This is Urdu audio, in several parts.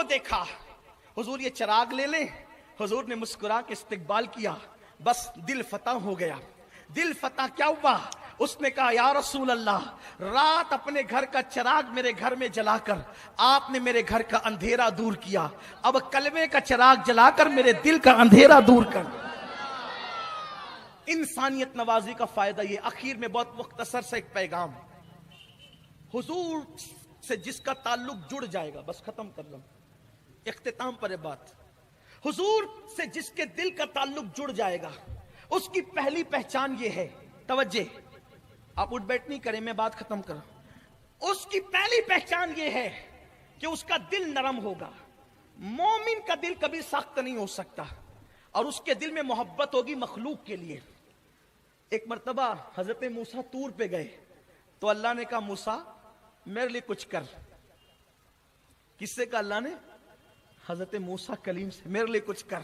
کو دیکھا، حضور یہ چراغ لے لیں. حضور نے مسکرا کے استقبال کیا. بس دل فتح ہو گیا. دل فتح کیا ہوا؟ اس نے کہا یا رسول اللہ، رات اپنے گھر کا چراغ میرے گھر میں جلا کر آپ نے میرے گھر کا اندھیرا دور کیا، اب کلمے کا چراغ جلا کر میرے دل کا اندھیرا دور کر. انسانیت نوازی کا فائدہ یہ. آخر میں بہت مختصر سے ایک پیغام، حضور سے جس کا تعلق جڑ جائے گا، بس ختم کر لوں، اختتام پر بات. حضور سے جس کے دل کا تعلق جڑ جائے گا، اس کی پہلی پہچان یہ ہے، توجہ، آپ اٹھ بیٹھ نہیں کریں، میں بات ختم کروں. اس کی پہلی پہچان یہ ہے کہ اس کا دل نرم ہوگا. مومن کا دل کبھی سخت نہیں ہو سکتا، اور اس کے دل میں محبت ہوگی مخلوق کے لیے. ایک مرتبہ حضرت موسیٰ طور پہ گئے تو اللہ نے کہا موسیٰ میرے لیے کچھ کر. کس سے کہا اللہ نے؟ حضرت موسیٰ کلیم سے، میرے لیے کچھ کر.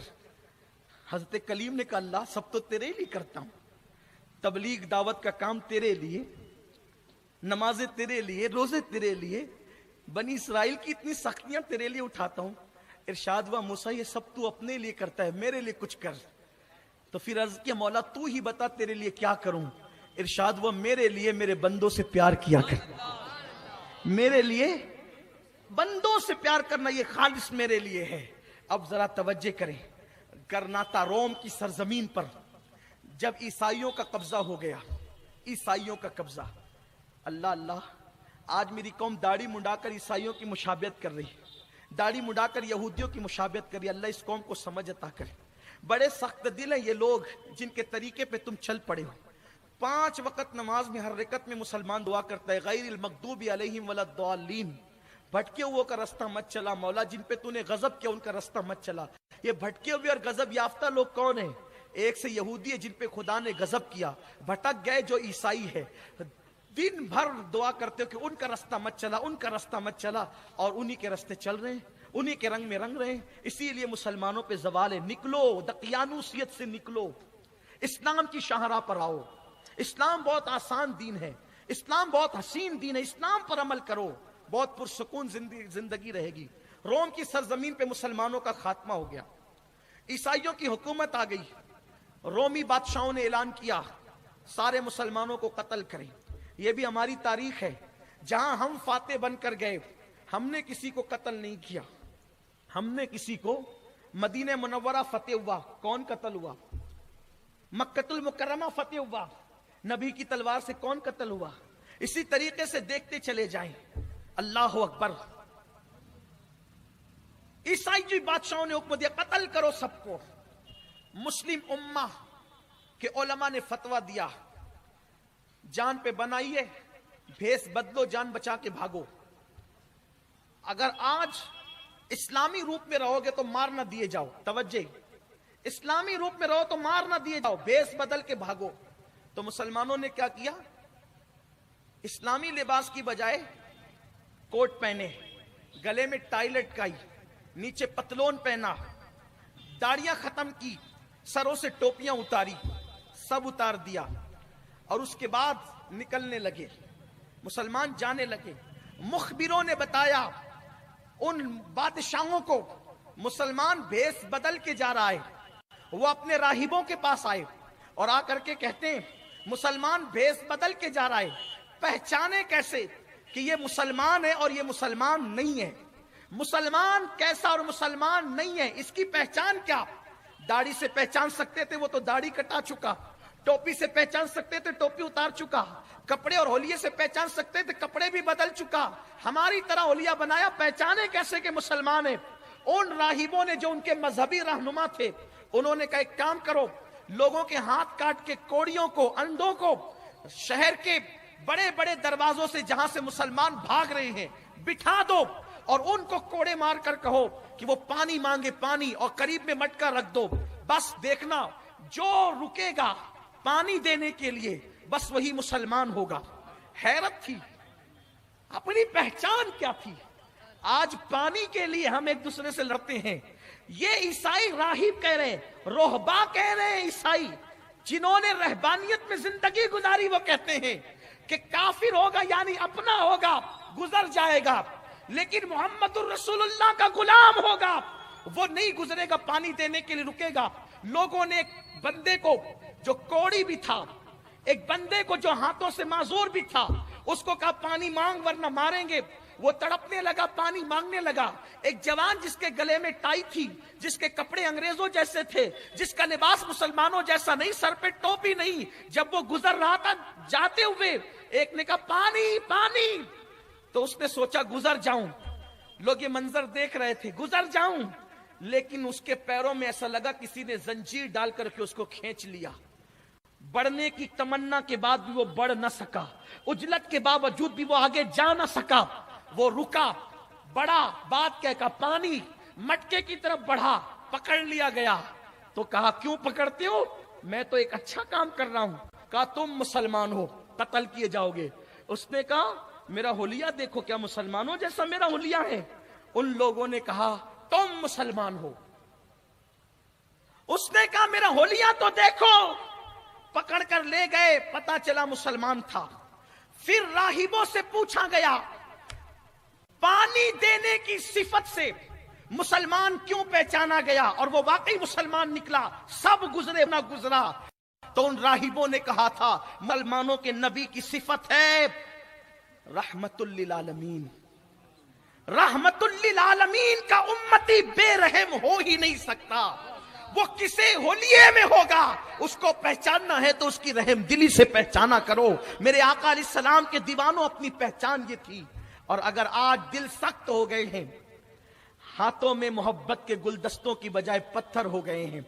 حضرت کلیم نے کہا اللہ سب تو تیرے لیے کرتا ہوں، تبلیغ دعوت کا کام تیرے لیے، نمازیں تیرے لیے، روزے تیرے لیے، بنی اسرائیل کی اتنی سختیاں تیرے لیے اٹھاتا ہوں. ارشاد ہوا موسیٰ یہ سب تو اپنے لیے کرتا ہے، میرے لیے کچھ کر. تو پھر عرض کیا مولا تو ہی بتا تیرے لیے کیا کروں. ارشاد ہوا میرے لیے میرے بندوں سے پیار کیا کر. میرے لیے بندوں سے پیار کرنا یہ خالص میرے لیے ہے. اب ذرا توجہ کریں، گرناتا روم کی سرزمین پر جب عیسائیوں کا قبضہ ہو گیا، عیسائیوں کا قبضہ، اللہ اللہ، آج میری قوم داڑھی منڈا کر عیسائیوں کی مشابہت کر رہی ہے، داڑھی منڈا کر یہودیوں کی مشابہت کر رہی ہے. اللہ اس قوم کو سمجھ عطا کرے. بڑے سخت دل ہیں یہ لوگ جن کے طریقے پہ تم چل پڑے ہو. 5 وقت نماز میں ہر رکعت میں مسلمان دعا کرتا ہے غیر المغضوب علیہم ولا الضالین، بھٹکے ہوئے کا رستہ مت چلا مولا، جن پہ تو نے غضب کیا ان کا رستہ مت چلا. یہ بھٹکے ہوئے اور غضب یافتہ لوگ کون ہیں؟ ایک سے یہودی ہے جن پہ خدا نے غضب کیا، بھٹک گئے جو عیسائی ہے. دن بھر دعا کرتے ہو کہ ان کا رستہ مت چلا، ان کا رستہ مت چلا، اور انہی کے رستے چل رہے ہیں، انہی کے رنگ میں رنگ رہے ہیں. اسی لیے مسلمانوں پہ زوال ہے. نکلو دقیانوسیت سے، نکلو اسلام کی شاہراہ پر آؤ. اسلام بہت آسان دین ہے، اسلام بہت حسین دین ہے، اسلام پر عمل کرو، بہت پرسکون زندگی رہے گی. روم کی سرزمین پہ مسلمانوں کا خاتمہ ہو گیا، عیسائیوں کی حکومت آ گئی. رومی بادشاہوں نے اعلان کیا سارے مسلمانوں کو قتل کریں. یہ بھی ہماری تاریخ ہے، جہاں ہم فاتح بن کر گئے ہم نے کسی کو قتل نہیں کیا. ہم نے کسی کو، مدینہ منورہ فتح ہوا کون قتل ہوا؟ مکۃ المکرمہ فتح ہوا، نبی کی تلوار سے کون قتل ہوا؟ اسی طریقے سے دیکھتے چلے جائیں. اللہ اکبر. عیسائی بادشاہوں نے حکم دیا قتل کرو سب کو. مسلم امہ کے علماء نے فتویٰ دیا جان پہ بنائیے، بھیس بدلو، جان بچا کے بھاگو. اگر آج اسلامی روپ میں رہو گے تو مار نہ دیے جاؤ. توجہ، اسلامی روپ میں رہو تو مار نہ دیے جاؤ، بھیس بدل کے بھاگو. تو مسلمانوں نے کیا کیا؟ اسلامی لباس کی بجائے کوٹ پہنے، گلے میں ٹائی لٹکائی، نیچے پتلون پہنا، داڑیاں ختم کی، سروں سے ٹوپیاں اتاری، سب اتار دیا، اور اس کے بعد نکلنے لگے. مسلمان جانے لگے. مخبروں نے بتایا ان بادشاہوں کو مسلمان بھیس بدل کے جا رہا ہے. وہ اپنے راہبوں کے پاس آئے اور آ کر کے کہتے ہیں مسلمان بھیس بدل کے جا رہا ہے، پہچانے کیسے کہ یہ مسلمان ہے اور یہ مسلمان نہیں ہے؟ مسلمان کیسا اور مسلمان نہیں ہے، اس کی پہچان کیا؟ داڑھی سے پہچان سکتے تھے، وہ تو داڑھی کٹا چکا. ٹوپی سے پہچان سکتے تھے، ٹوپی اتار چکا. کپڑے اور ہولیے سے پہچان سکتے تھے، کپڑے بھی بدل چکا. ہماری طرح ہولیا بنایا. پہچانے کیسے کہ مسلمان ہے؟ ان راہبوں نے جو ان کے مذہبی رہنما تھے انہوں نے کہا ایک کام کرو، لوگوں کے ہاتھ کاٹ کے کوڑیوں کو، اندھوں کو شہر کے بڑے بڑے دروازوں سے جہاں سے مسلمان بھاگ رہے ہیں بٹھا دو، اور ان کو کوڑے مار کر کہو کہ وہ پانی مانگے، پانی، اور قریب میں مٹکا رکھ دو. بس دیکھنا جو رکے گا پانی دینے کے لیے بس وہی مسلمان ہوگا. حیرت تھی، اپنی پہچان کیا تھی. آج پانی کے لیے ہم ایک دوسرے سے لڑتے ہیں. یہ عیسائی راہب کہہ رہے ہیں، روہبا کہہ رہے ہیں، عیسائی جنہوں نے رہبانیت میں زندگی گزاری وہ کہتے ہیں کہ کافر ہوگا یعنی اپنا ہوگا، گزر جائے گا. لیکن محمد الرسول اللہ کا غلام ہوگا، وہ نہیں گزرے گا، پانی دینے کے لیے رکے گا۔ لوگوں نے ایک بندے کو جو کوڑی بھی تھا، ایک بندے کو جو ہاتھوں سے معذور بھی تھا، اس کو کہا پانی مانگ ورنہ ماریں گے۔ وہ تڑپنے لگا، پانی مانگنے لگا۔ ایک جوان جس کے گلے میں ٹائی تھی، جس کے کپڑے انگریزوں جیسے تھے، جس کا لباس مسلمانوں جیسا نہیں، سر پہ ٹوپی نہیں، جب وہ گزر رہا تھا جاتے ہوئے، ایک نے کہا پانی پانی، تو اس نے سوچا گزر جاؤں، لوگ یہ منظر دیکھ رہے تھے، گزر جاؤں، لیکن اس کے پیروں میں ایسا لگا کسی نے زنجیر ڈال کر کے اس کو کھینچ لیا۔ بڑھنے کی تمنا کے بعد بھی وہ بڑھ نہ سکا، اجلت کے باوجود بھی وہ آگے جا نہ سکا۔ وہ رکا، بڑا، بات کہہ کہا پانی، مٹکے کی طرف بڑھا، پکڑ لیا گیا۔ تو کہا کیوں پکڑتے ہو؟ میں تو ایک اچھا کام کر رہا ہوں۔ کہا تم مسلمان ہو، قتل کیے جاؤ گے۔ اس نے کہا میرا حلیہ دیکھو، کیا مسلمانوں جیسا میرا حلیہ ہے؟ ان لوگوں نے کہا تم مسلمان ہو۔ اس نے کہا میرا حلیہ تو دیکھو۔ پکڑ کر لے گئے، پتا چلا مسلمان تھا۔ پھر راہبوں سے پوچھا گیا پانی دینے کی صفت سے مسلمان کیوں پہچانا گیا، اور وہ واقعی مسلمان نکلا، سب گزرے نہ گزرا۔ تو ان راہبوں نے کہا تھا مسلمانوں کے نبی کی صفت ہے رحمت للعالمین، رحمت للعالمین کا امتی بے رحم ہو ہی نہیں سکتا۔ وہ کسے حلیے میں ہوگا، اس کو پہچاننا ہے تو اس کی رحم دلی سے پہچانا کرو۔ میرے آقا علیہ السلام کے دیوانوں اپنی پہچان یہ تھی۔ اور اگر آج دل سخت ہو گئے ہیں، ہاتھوں میں محبت کے گلدستوں کی بجائے پتھر ہو گئے ہیں،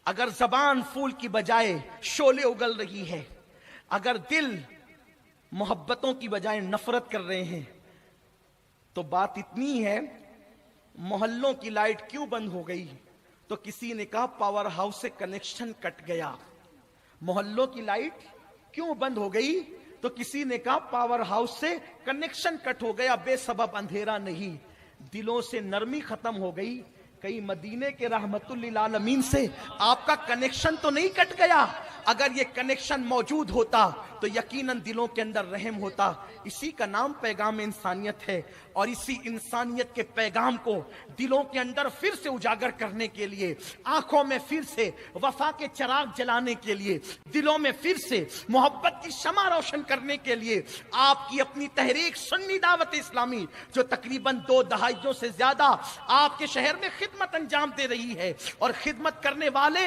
اگر زبان پھول کی بجائے شعلے اگل رہی ہے، اگر دل محبتوں کی بجائے نفرت کر رہے ہیں، تو بات اتنی ہے محلوں کی لائٹ کیوں بند ہو گئی؟ تو کسی نے کہا پاور ہاؤس سے کنیکشن کٹ گیا۔ محلوں کی لائٹ کیوں بند ہو گئی؟ تو کسی نے کہا پاور ہاؤس سے کنیکشن کٹ ہو گیا، بے سبب اندھیرا نہیں، دلوں سے نرمی ختم ہو گئی۔ کئی مدینے کے رحمت للعالمین سے آپ کا کنیکشن تو نہیں کٹ گیا، اگر یہ کنیکشن موجود ہوتا تو یقیناً دلوں کے اندر رحم ہوتا۔ اسی کا نام پیغام انسانیت ہے، اور اسی انسانیت کے پیغام کو دلوں کے اندر پھر سے اجاگر کرنے کے لیے، آنکھوں میں پھر سے وفا کے چراغ جلانے کے لیے، دلوں میں پھر سے محبت کی شمع روشن کرنے کے لیے آپ کی اپنی تحریک سنی دعوت اسلامی، جو تقریباً 2 دہائیوں سے زیادہ آپ کے شہر میں خدمت انجام دے رہی ہے، اور خدمت کرنے والے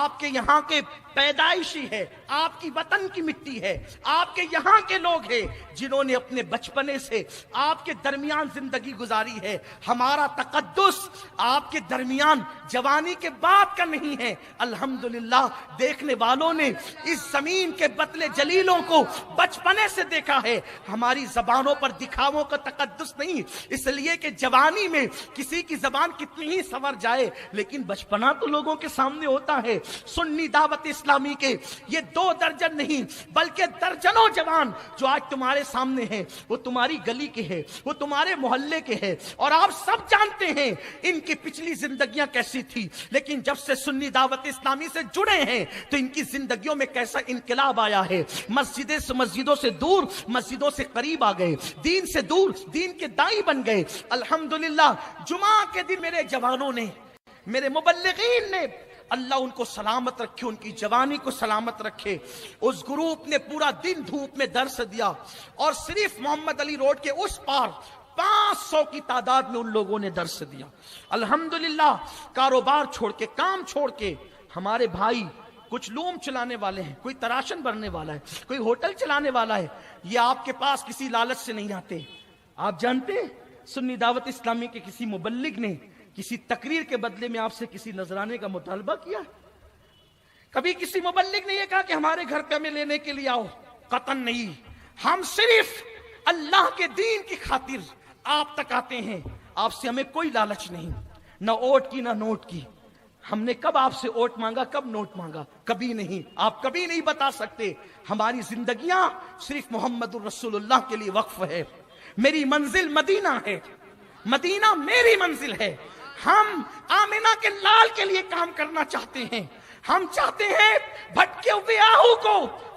آپ کے یہاں کے پیدائشی ہے، آپ کی وطن کی مٹی ہے، آپ کے یہاں کے لوگ ہیں جنہوں نے اپنے بچپنے سے آپ کے درمیان زندگی گزاری ہے۔ ہمارا تقدس آپ کے درمیان جوانی کے بعد کا نہیں ہے، الحمدللہ دیکھنے والوں نے اس زمین کے بطلے جلیلوں کو بچپنے سے دیکھا ہے۔ ہماری زبانوں پر دکھاووں کا تقدس نہیں، اس لیے کہ جوانی میں کسی کی زبان کتنی ہی سنور جائے، لیکن بچپنا تو لوگوں کے سامنے ہوتا ہے۔ سنی دعوت اسلامی کے یہ 2 درجن نہیں بلکہ درجنوں جوان جو آج تمہارے سامنے ہیں، وہ تمہاری گلی کے ہیں، وہ تمہارے محلے کے ہیں، اور آپ سب جانتے ہیں ان کی پچھلی زندگیاں کیسی تھی، لیکن جب سے سنی دعوت اسلامی سے جڑے ہیں تو ان کی زندگیوں میں کیسا انقلاب آیا ہے۔ مسجدوں سے دور، مسجدوں سے قریب آ گئے، دین سے دور، دین کے دائی بن گئے۔ الحمدللہ جمعہ کے دن میرے جوانوں نے، میرے مبلغین نے، اللہ ان کو سلامت رکھے، ان کی جوانی کو سلامت رکھے، اس گروپ نے پورا دن دھوپ میں درس دیا، اور صرف محمد علی روڈ کے اس پار 500 کی تعداد میں ان لوگوں نے درس دیا۔ الحمدللہ کاروبار چھوڑ کے، کام چھوڑ کے، ہمارے بھائی کچھ لوم چلانے والے ہیں، کوئی تراشن بھرنے والا ہے، کوئی ہوٹل چلانے والا ہے، یہ آپ کے پاس کسی لالچ سے نہیں آتے۔ آپ جانتے ہیں سنی دعوت اسلامی کے کسی مبلغ نے کسی تقریر کے بدلے میں آپ سے کسی نذرانے کا مطالبہ کیا؟ کبھی کسی مبلغ نے یہ کہا کہ ہمارے گھر پہ ہمیں لینے کے لیے آؤ؟ قطعاً نہیں۔ ہم صرف اللہ کے دین کی خاطر آپ تک آتے ہیں، آپ سے ہمیں کوئی لالچ نہیں، نہ اوٹ کی نہ نوٹ کی۔ ہم نے کب آپ سے اوٹ مانگا، کب نوٹ مانگا؟ کبھی نہیں، آپ کبھی نہیں بتا سکتے۔ ہماری زندگیاں صرف محمد الرسول اللہ کے لیے وقف ہے۔ میری منزل مدینہ ہے، مدینہ میری منزل ہے۔ ہم آمنہ کے لال کے لیے کام کرنا چاہتے ہیں، ہم چاہتے ہیں بھٹکے ہوئے آہو کو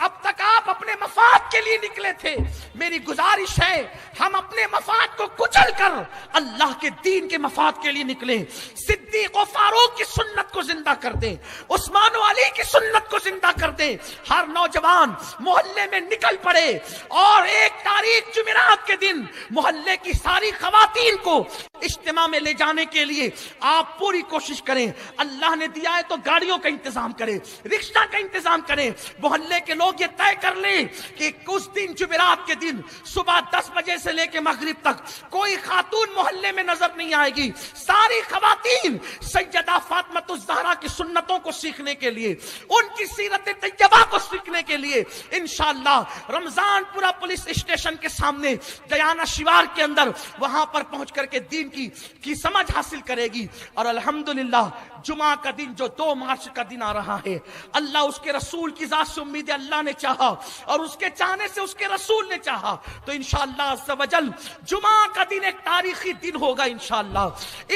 اب تک آپ اپنے مفاد کے لیے نکلے تھے، میری گزارش ہے ہم اپنے مفاد کو کچل کر اللہ کے دین کے مفاد کے لیے نکلیں، صدیق و فاروق کی سنت کو زندہ کر دیں، عثمان و علی کی سنت کو زندہ کر دیں۔ ہر نوجوان محلے میں نکل پڑے اور ایک تاریخ جمعرات کے دن محلے کی ساری خواتین کو اجتماع میں لے جانے کے لیے آپ پوری کوشش کریں۔ اللہ نے دیا ہے تو گاڑیوں کا انتظام کریں، رکشہ کا انتظام کریں، محلے کے لوگ یہ طے کر لیں کہ اس دن جمعرات کے دن صبح 10 بجے سے لے کے مغرب تک کوئی خاتون محلے میں نظر نہیں آئے گی۔ ساری خواتین سیدہ فاطمہ الزہرا کی سنتوں کو سیکھنے کے لیے، ان کی سیرت طیبہ کو سیکھنے کے لیے انشاءاللہ رمضان پورا پولیس اسٹیشن کے سامنے دیانہ شیوار کے اندر وہاں پر پہنچ کر کے دین کی سمجھ حاصل کرے گی۔ اور الحمدللہ جمعہ کا دن جو 2 مارچ کا دن آ رہا ہے، اللہ اس کے رسول کی ذات سے امید ہے، اللہ نے چاہا اور اس کے چاہنے سے اس کے رسول نے چاہا تو انشاءاللہ عز و جل جمعہ کا دن ایک تاریخی دن ہوگا انشاءاللہ،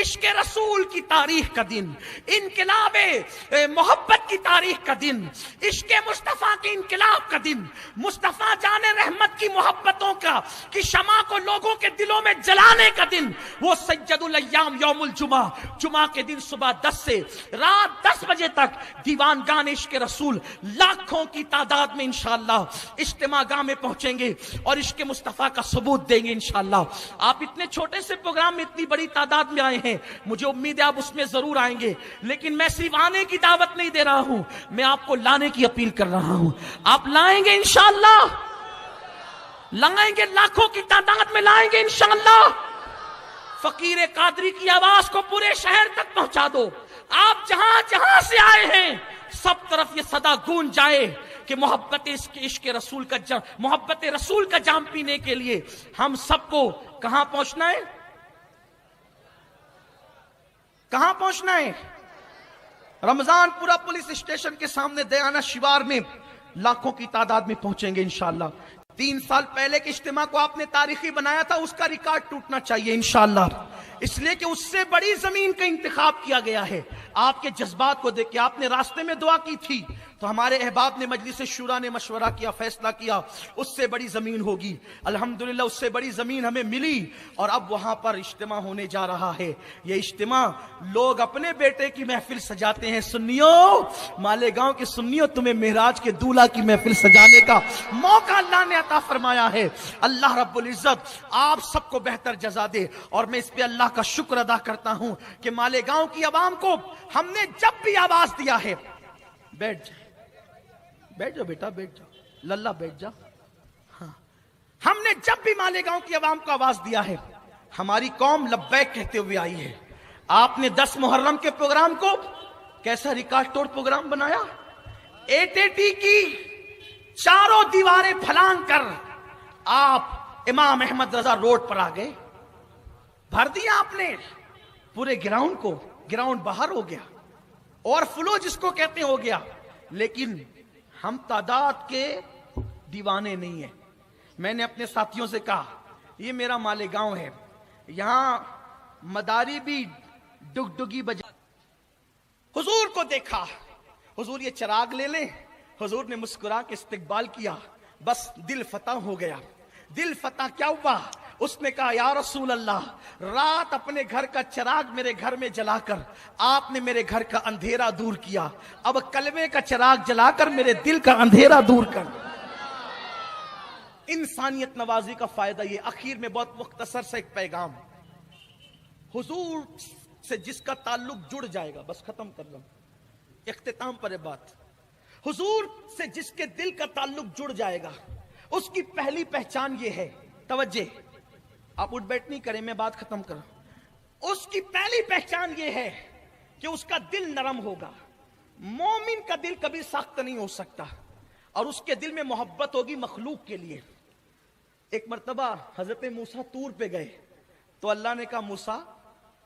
عشق رسول کی تاریخ کا دن، انقلاب محبت کی تاریخ کا دن، عشق مصطفیٰ کی انقلاب کا دن، مصطفیٰ جان رحمت کی محبتوں کا کی شمع کو لوگوں کے دلوں میں جلانے کا دن، وہ سید الایام یوم الجمعہ، جمعہ کے دن صبح 10 سے رات 10 بجے تک دیوانگان عشق رسول لاکھوں کی تعداد میں انشاءاللہ اجتماع گاہ میں پہنچیں گے اور عشق مصطفیٰ کا ثبوت دیں گے انشاءاللہ۔ آپ اتنے چھوٹے سے پروگرام میں اتنی بڑی تعداد میں آئے ہیں، مجھے امید ہے آپ اس میں ضرور آئیں گے، لیکن میں صرف آنے کی دعوت نہیں دے رہا ہوں، میں آپ کو لانے کی اپیل کر رہا ہوں۔ آپ لائیں گے انشاءاللہ، لائیں گے، لاکھوں کی تعداد میں لائیں گے انشاءاللہ۔ فقیر قادری کی آواز کو پورے شہر تک پہنچا دو، آپ جہاں جہاں سے آئے ہیں سب طرف یہ صدا گونج جائے کہ محبت عشق رسول کا محبت رسول کا جام پینے کے لیے ہم سب کو کہاں پہنچنا ہے؟ کہاں پہنچنا ہے؟ رمضان پورا پولیس اسٹیشن کے سامنے دیانہ شیوار میں لاکھوں کی تعداد میں پہنچیں گے انشاءاللہ۔ 3 سال پہلے کے اجتماع کو آپ نے تاریخی بنایا تھا، اس کا ریکارڈ ٹوٹنا چاہیے انشاءاللہ، اس لیے کہ اس سے بڑی زمین کا انتخاب کیا گیا ہے۔ آپ کے جذبات کو دیکھ کے آپ نے راستے میں دعا کی تھی تو ہمارے احباب نے مجلس شورا نے مشورہ کیا، فیصلہ کیا اس سے بڑی زمین ہوگی، الحمدللہ اس سے بڑی زمین ہمیں ملی اور اب وہاں پر اجتماع ہونے جا رہا ہے۔ یہ اجتماع لوگ اپنے بیٹے کی محفل سجاتے ہیں، سنیوں مالیگاؤں کے سنیوں، تمہیں معراج کے دولہا کی محفل سجانے کا موقع اللہ نے عطا فرمایا ہے۔ اللہ رب العزت آپ سب کو بہتر جزا دے، اور میں اس پہ اللہ کا شکر ادا کرتا ہوں کہ مالیگاؤں کی عوام کو ہم نے جب بھی آواز دیا ہے، بیٹھ جائے، بیٹھ جاؤ بیٹا، بیٹھ جاؤ للہ، بیٹھ جاؤ، ہاں، ہم نے جب بھی مالیگاؤں کی عوام کو آواز دیا ہے ہماری قوم لبیک کہتے ہوئے آئی ہے۔ آپ نے 10 محرم کے پروگرام کو کیسا ریکارڈ توڑ پروگرام بنایا، 880 کی چاروں دیواریں پھلانگ کر آپ امام احمد رضا روڈ پر آ گئے، بھر دیا آپ نے پورے گراؤنڈ کو، گراؤنڈ باہر ہو گیا اور فلو جس کو کہتے ہیں ہو گیا، لیکن ہم تعداد کے دیوانے نہیں ہیں۔ میں نے اپنے ساتھیوں سے کہا یہ میرا مالیگاؤں ہے، یہاں مداری بھی ڈگڈگی بجا، حضور کو دیکھا، حضور یہ چراغ لے لیں، حضور نے مسکرا کے استقبال کیا، بس دل فتح ہو گیا۔ دل فتح کیا ہوا؟ اس نے کہا یا رسول اللہ، رات اپنے گھر کا چراغ میرے گھر میں جلا کر آپ نے میرے گھر کا اندھیرا دور کیا، اب کلمے کا چراغ جلا کر میرے دل کا اندھیرا دور کر۔ انسانیت نوازی کا فائدہ یہ، اخیر میں بہت مختصر سا ایک پیغام، حضور سے جس کا تعلق جڑ جائے گا، بس ختم کر لوں، اختتام پر بات، حضور سے جس کے دل کا تعلق جڑ جائے گا اس کی پہلی پہچان یہ ہے، توجہ آپ اٹھ بیٹھ نہیں کریں، میں بات ختم کروں، اس کی پہلی پہچان یہ ہے کہ اس کا دل نرم ہوگا۔ مومن کا دل کبھی سخت نہیں ہو سکتا، اور اس کے دل میں محبت ہوگی مخلوق کے لیے۔ ایک مرتبہ حضرت موسیٰ طور پہ گئے تو اللہ نے کہا موسیٰ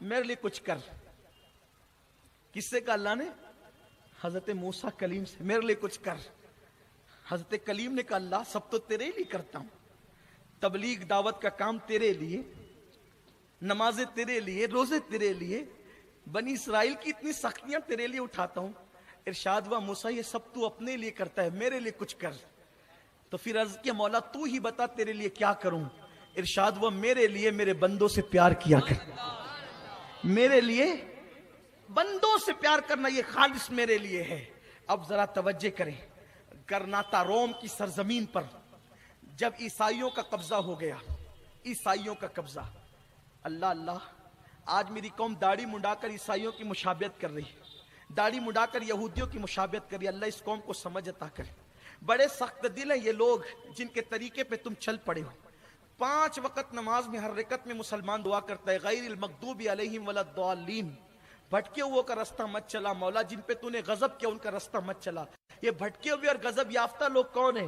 میرے لیے کچھ کر۔ کس سے کہا اللہ نے؟ حضرت موسیٰ کلیم سے، میرے لیے کچھ کر۔ حضرت کلیم نے کہا اللہ سب تو تیرے لیے کرتا ہوں، تبلیغ دعوت کا کام تیرے لیے، نمازیں تیرے لیے، روزے تیرے لیے، بنی اسرائیل کی اتنی سختیاں تیرے لیے اٹھاتا ہوں۔ ارشاد ہوا موسیٰ یہ سب تو اپنے لیے کرتا ہے، میرے لیے کچھ کر۔ تو پھر عرض کیا مولا تو ہی بتا تیرے لیے کیا کروں؟ ارشاد وہ میرے لیے میرے بندوں سے پیار کیا کر، میرے لیے بندوں سے پیار کرنا یہ خالص میرے لیے ہے۔ اب ذرا توجہ کریں، گرناتا روم کی سرزمین پر جب عیسائیوں کا قبضہ ہو گیا، عیسائیوں کا قبضہ، اللہ اللہ، آج میری قوم داڑھی منڈا کر عیسائیوں کی مشابہت کر رہی ہے، داڑھی منڈا کر یہودیوں کی مشابہت کر رہی ہے۔ اللہ اس قوم کو سمجھ عطا کرے۔ بڑے سخت دل ہیں یہ لوگ جن کے طریقے پہ تم چل پڑے ہو۔ 5 وقت نماز میں ہر رکعت میں مسلمان دعا کرتا ہے غیر المغضوب علیہم ولا الضالین، بھٹکے ہوئے کا رستہ مت چلا مولا، جن پہ تو نے غضب کیا ان کا رستہ مت چلا۔ یہ بھٹکے ہوئے اور غضب یافتہ لوگ کون ہیں؟